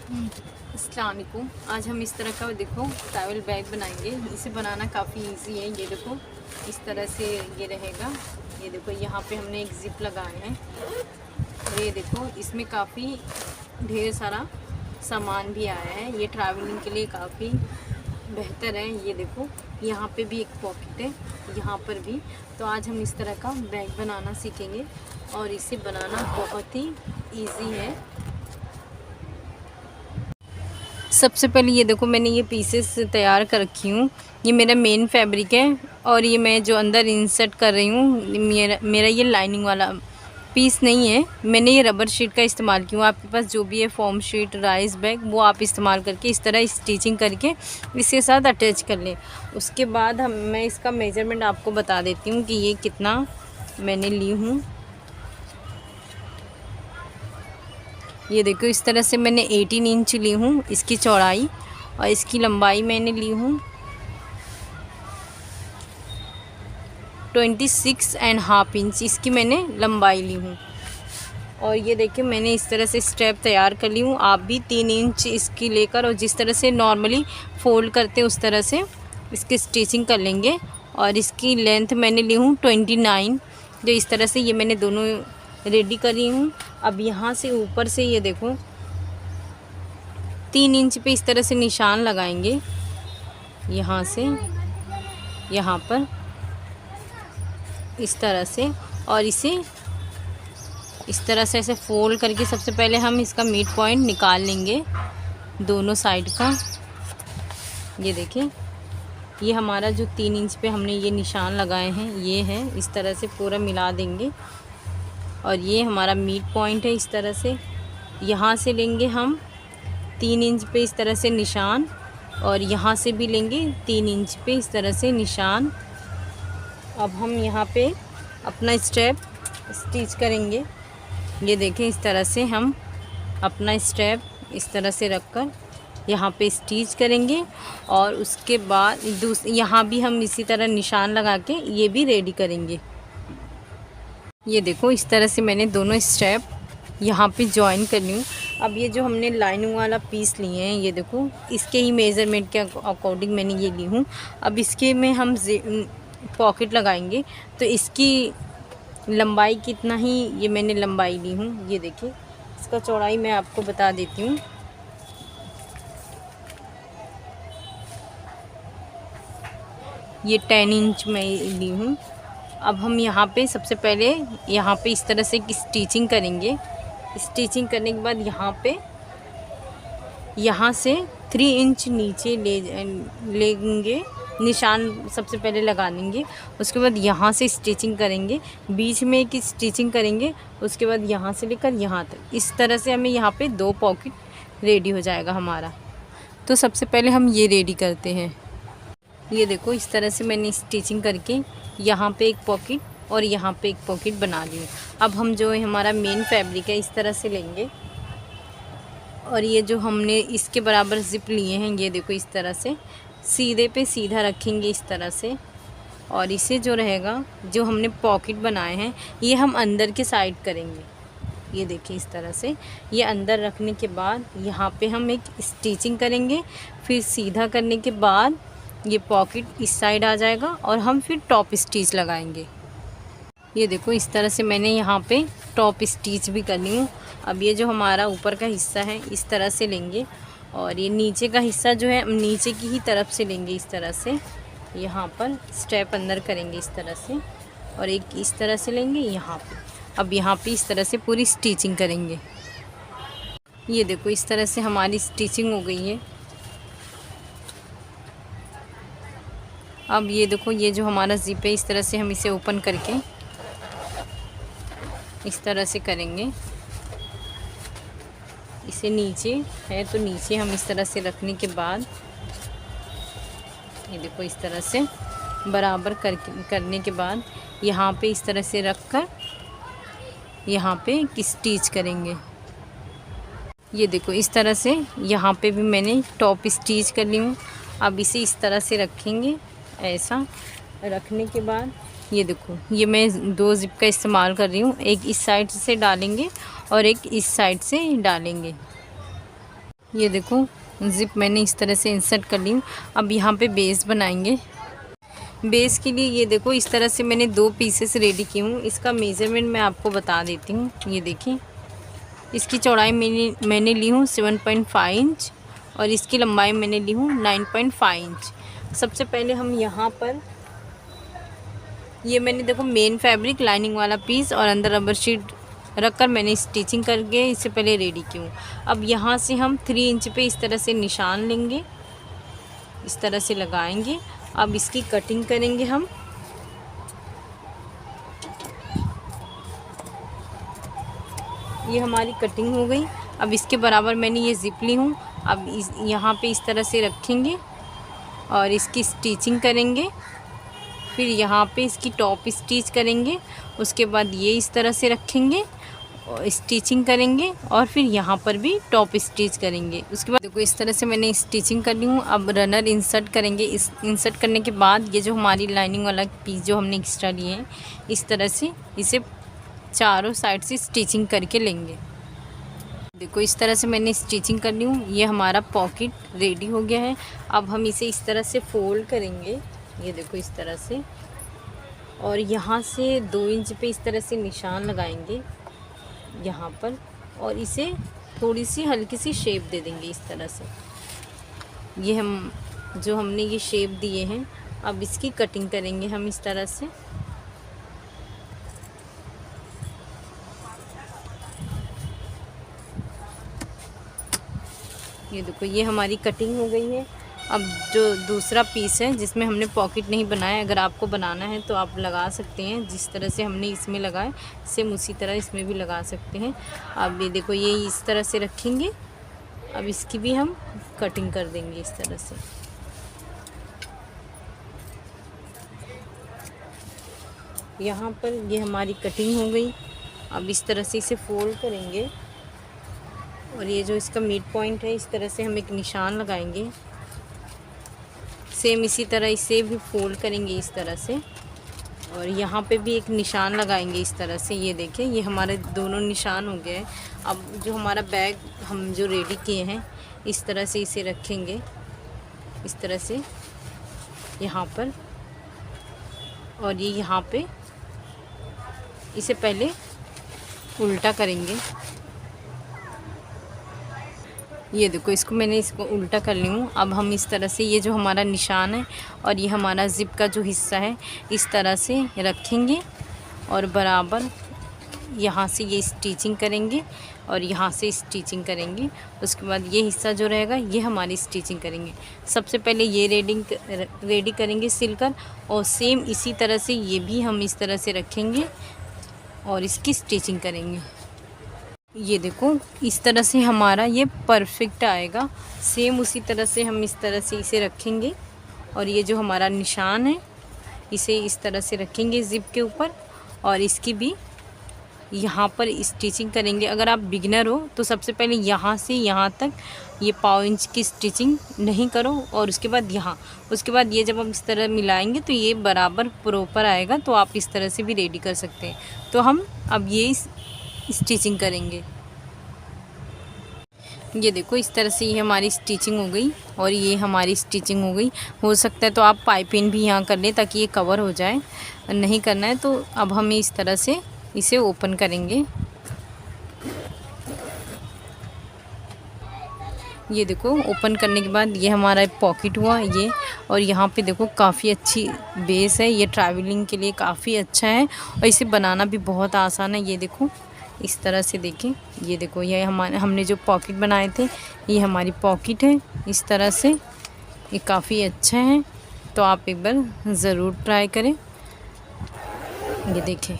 अस्सलाम वालेकुम। आज हम इस तरह का देखो ट्रैवल बैग बनाएंगे। इसे बनाना काफ़ी इजी है। ये देखो इस तरह से ये रहेगा। ये देखो यहाँ पे हमने एक ज़िप लगाए हैं और ये देखो इसमें काफ़ी ढेर सारा सामान भी आया है। ये ट्रैवलिंग के लिए काफ़ी बेहतर है। ये देखो यहाँ पे भी एक पॉकेट है, यहाँ पर भी। तो आज हम इस तरह का बैग बनाना सीखेंगे और इसे बनाना बहुत ही ईजी है। सबसे पहले ये देखो मैंने ये पीसेस तैयार कर रखी हूँ। ये मेरा मेन फैब्रिक है और ये मैं जो अंदर इंसर्ट कर रही हूँ मेरा ये लाइनिंग वाला पीस नहीं है। मैंने ये रबर शीट का इस्तेमाल किया हूँ। आपके पास जो भी है फॉर्म शीट, राइस बैग, वो आप इस्तेमाल करके इस तरह स्टिचिंग करके इसके साथ अटैच कर लें। उसके बाद मैं इसका मेजरमेंट आपको बता देती हूँ कि ये कितना मैंने ली हूँ। ये देखो इस तरह से मैंने 18 इंच ली हूँ इसकी चौड़ाई और इसकी लंबाई मैंने ली हूँ 26.5 इंच इसकी मैंने लंबाई ली हूँ। और ये देखिए मैंने इस तरह से स्टेप तैयार कर ली हूँ। आप भी 3 इंच इसकी लेकर और जिस तरह से नॉर्मली फोल्ड करते उस तरह से इसकी स्टिचिंग कर लेंगे। और इसकी लेंथ मैंने ली हूँ 29, जो इस तरह से ये मैंने दोनों रेडी करी हूँ। अब यहाँ से ऊपर से ये देखो 3 इंच पे इस तरह से निशान लगाएंगे, यहाँ से यहाँ पर इस तरह से। और इसे इस तरह से ऐसे फोल्ड करके सबसे पहले हम इसका मिड पॉइंट निकाल लेंगे दोनों साइड का। ये देखें ये हमारा जो 3 इंच पे हमने ये निशान लगाए हैं ये है। इस तरह से पूरा मिला देंगे और ये हमारा मिड पॉइंट है। इस तरह से यहाँ से लेंगे हम 3 इंच पे इस तरह से निशान और यहाँ से भी लेंगे 3 इंच पे इस तरह से निशान। अब हम यहाँ पे अपना स्टेप स्टिच करेंगे। ये देखें इस तरह से हम अपना स्टेप इस तरह से रखकर यहाँ पे स्टिच करेंगे और उसके बाद यहाँ भी हम इसी तरह निशान लगा के ये भी रेडी करेंगे। ये देखो इस तरह से मैंने दोनों स्टेप यहाँ पे जॉइन करनी हूँ। अब ये जो हमने लाइनिंग वाला पीस लिए हैं ये देखो इसके ही मेज़रमेंट के अकॉर्डिंग मैंने ये ली हूँ। अब इसके में हम पॉकेट लगाएंगे तो इसकी लंबाई कितना ही ये मैंने लंबाई ली हूँ। ये देखिए इसका चौड़ाई मैं आपको बता देती हूँ। ये 10 इंच मैं ली हूँ। अब हम यहाँ पे सबसे पहले यहाँ पे इस तरह से स्टिचिंग करेंगे। स्टिचिंग करने के बाद यहाँ से 3 इंच नीचे लेंगे, निशान सबसे पहले लगा देंगे। उसके बाद यहाँ से स्टिचिंग करेंगे, बीच में एक स्टिचिंग करेंगे। उसके बाद यहाँ से लेकर यहाँ तक इस तरह से हमें यहाँ पे 2 पॉकेट रेडी हो जाएगा हमारा। तो सबसे पहले हम ये रेडी करते हैं। ये देखो इस तरह से मैंने स्टिचिंग करके यहाँ पे एक पॉकेट और यहाँ पे एक पॉकेट बना ली। अब हम जो हमारा मेन फैब्रिक है इस तरह से लेंगे और ये जो हमने इसके बराबर ज़िप लिए हैं ये देखो इस तरह से सीधे पे सीधा रखेंगे इस तरह से। और इसे जो रहेगा जो हमने पॉकेट बनाए हैं ये हम अंदर के साइड करेंगे। ये देखिए इस तरह से ये अंदर रखने के बाद यहाँ पे हम एक स्टिचिंग करेंगे। फिर सीधा करने के बाद ये पॉकेट इस साइड आ जाएगा और हम फिर टॉप स्टिच लगाएंगे। ये देखो इस तरह से मैंने यहाँ पे टॉप स्टिच भी करनी हूँ। अब ये जो हमारा ऊपर का हिस्सा है इस तरह से लेंगे और ये नीचे का हिस्सा जो है नीचे की ही तरफ से लेंगे। इस तरह से यहाँ पर स्टेप अंदर करेंगे इस तरह से और एक इस तरह से लेंगे यहाँ पे। अब यहाँ पे इस तरह से पूरी स्टिचिंग करेंगे। ये देखो इस तरह से हमारी स्टिचिंग हो गई है। अब ये देखो ये जो हमारा ज़िप है इस तरह से हम इसे ओपन करके इस तरह से करेंगे। इसे नीचे है तो नीचे हम इस तरह से रखने के बाद ये देखो इस तरह से बराबर करने के बाद यहाँ पे इस तरह से रख कर यहाँ पे स्टिच करेंगे। ये देखो इस तरह से यहाँ पे भी मैंने टॉप स्टिच कर ली हूँ। अब इसे इस तरह से रखेंगे। ऐसा रखने के बाद ये देखो ये मैं 2 ज़िप का इस्तेमाल कर रही हूँ। एक इस साइड से डालेंगे और एक इस साइड से डालेंगे। ये देखो ज़िप मैंने इस तरह से इंसर्ट कर ली हूँ। अब यहाँ पे बेस बनाएंगे। बेस के लिए ये देखो इस तरह से मैंने 2 पीसेस रेडी की हूँ। इसका मेज़रमेंट मैं आपको बता देती हूँ। ये देखिए इसकी चौड़ाई मैंने ली हूँ 7.5 इंच और इसकी लंबाई मैंने ली हूँ 9.5 इंच। सबसे पहले हम यहाँ पर ये मैंने देखो मेन फैब्रिक लाइनिंग वाला पीस और अंदर रबर शीट रखकर मैंने स्टिचिंग करके इससे पहले रेडी की हूँ। अब यहाँ से हम 3 इंच पे इस तरह से निशान लेंगे, इस तरह से लगाएंगे। अब इसकी कटिंग करेंगे हम। ये हमारी कटिंग हो गई। अब इसके बराबर मैंने ये ज़िप ली हूँ। अब यहाँ पे इस तरह से रखेंगे और इसकी स्टिचिंग करेंगे। फिर यहाँ पे इसकी टॉप स्टिच करेंगे। उसके बाद ये इस तरह से रखेंगे और स्टिचिंग करेंगे और फिर यहाँ पर भी टॉप स्टिच करेंगे। उसके बाद देखो इस तरह से मैंने स्टिचिंग कर ली हूँ। अब रनर इंसर्ट करेंगे। इस इंसर्ट करने के बाद ये जो हमारी लाइनिंग वाला पीस जो हमने एक्स्ट्रा लिए हैं, इस तरह से इसे चारों साइड से स्टिचिंग करके लेंगे। देखो इस तरह से मैंने स्टिचिंग कर ली हूँ। ये हमारा पॉकेट रेडी हो गया है। अब हम इसे इस तरह से फोल्ड करेंगे। ये देखो इस तरह से, और यहाँ से 2 इंच पे इस तरह से निशान लगाएंगे यहाँ पर, और इसे थोड़ी सी हल्की सी शेप दे देंगे इस तरह से। ये हम जो हमने ये शेप दिए हैं, अब इसकी कटिंग करेंगे हम इस तरह से। ये देखो ये हमारी कटिंग हो गई है। अब जो दूसरा पीस है जिसमें हमने पॉकेट नहीं बनाया, अगर आपको बनाना है तो आप लगा सकते हैं। जिस तरह से हमने इसमें लगाए सेम उसी तरह इसमें भी लगा सकते हैं। अब ये देखो ये इस तरह से रखेंगे। अब इसकी भी हम कटिंग कर देंगे इस तरह से। यहाँ पर ये हमारी कटिंग हो गई। अब इस तरह से इसे फोल्ड करेंगे और ये जो इसका मिड पॉइंट है, इस तरह से हम एक निशान लगाएंगे। सेम इसी तरह इसे भी फोल्ड करेंगे इस तरह से, और यहाँ पे भी एक निशान लगाएंगे इस तरह से। ये देखिए ये हमारे दोनों निशान हो गए। अब जो हमारा बैग हम जो रेडी किए हैं, इस तरह से इसे रखेंगे इस तरह से यहाँ पर, और ये यहाँ पे इसे पहले उल्टा करेंगे। ये देखो इसको उल्टा कर ली हूँ। अब हम इस तरह से ये जो हमारा निशान है और ये हमारा ज़िप का जो हिस्सा है, इस तरह से रखेंगे और बराबर यहाँ से ये स्टिचिंग करेंगे और यहाँ से स्टिचिंग करेंगे। उसके बाद ये हिस्सा जो रहेगा ये हमारी स्टिचिंग करेंगे। सबसे पहले ये रेडी करेंगे सिलकर, और सेम इसी तरह से ये भी हम इस तरह से रखेंगे और इसकी स्टिचिंग करेंगे। ये देखो इस तरह से हमारा ये परफेक्ट आएगा। सेम उसी तरह से हम इस तरह से इसे रखेंगे और ये जो हमारा निशान है इसे इस तरह से रखेंगे ज़िप के ऊपर, और इसकी भी यहाँ पर स्टिचिंग करेंगे। अगर आप बिगिनर हो तो सबसे पहले यहाँ से यहाँ तक ये 1/4 इंच की स्टिचिंग नहीं करो, और उसके बाद यहाँ, उसके बाद ये जब हम इस तरह मिलाएंगे तो ये बराबर प्रॉपर आएगा। तो आप इस तरह से भी रेडी कर सकते हैं। तो हम अब ये स्टिचिंग करेंगे। ये देखो इस तरह से ये हमारी स्टिचिंग हो गई और ये हमारी स्टिचिंग हो गई। हो सकता है तो आप पाइपिंग भी यहाँ कर लें ताकि ये कवर हो जाए। नहीं करना है तो अब हम इस तरह से इसे ओपन करेंगे। ये देखो ओपन करने के बाद ये हमारा पॉकेट हुआ ये, और यहाँ पे देखो काफ़ी अच्छी बेस है। ये ट्रैवलिंग के लिए काफ़ी अच्छा है और इसे बनाना भी बहुत आसान है। ये देखो इस तरह से देखें। ये देखो ये हमने जो पॉकेट बनाए थे ये हमारी पॉकेट है। इस तरह से ये काफ़ी अच्छा है। तो आप एक बार ज़रूर ट्राई करें। ये देखें।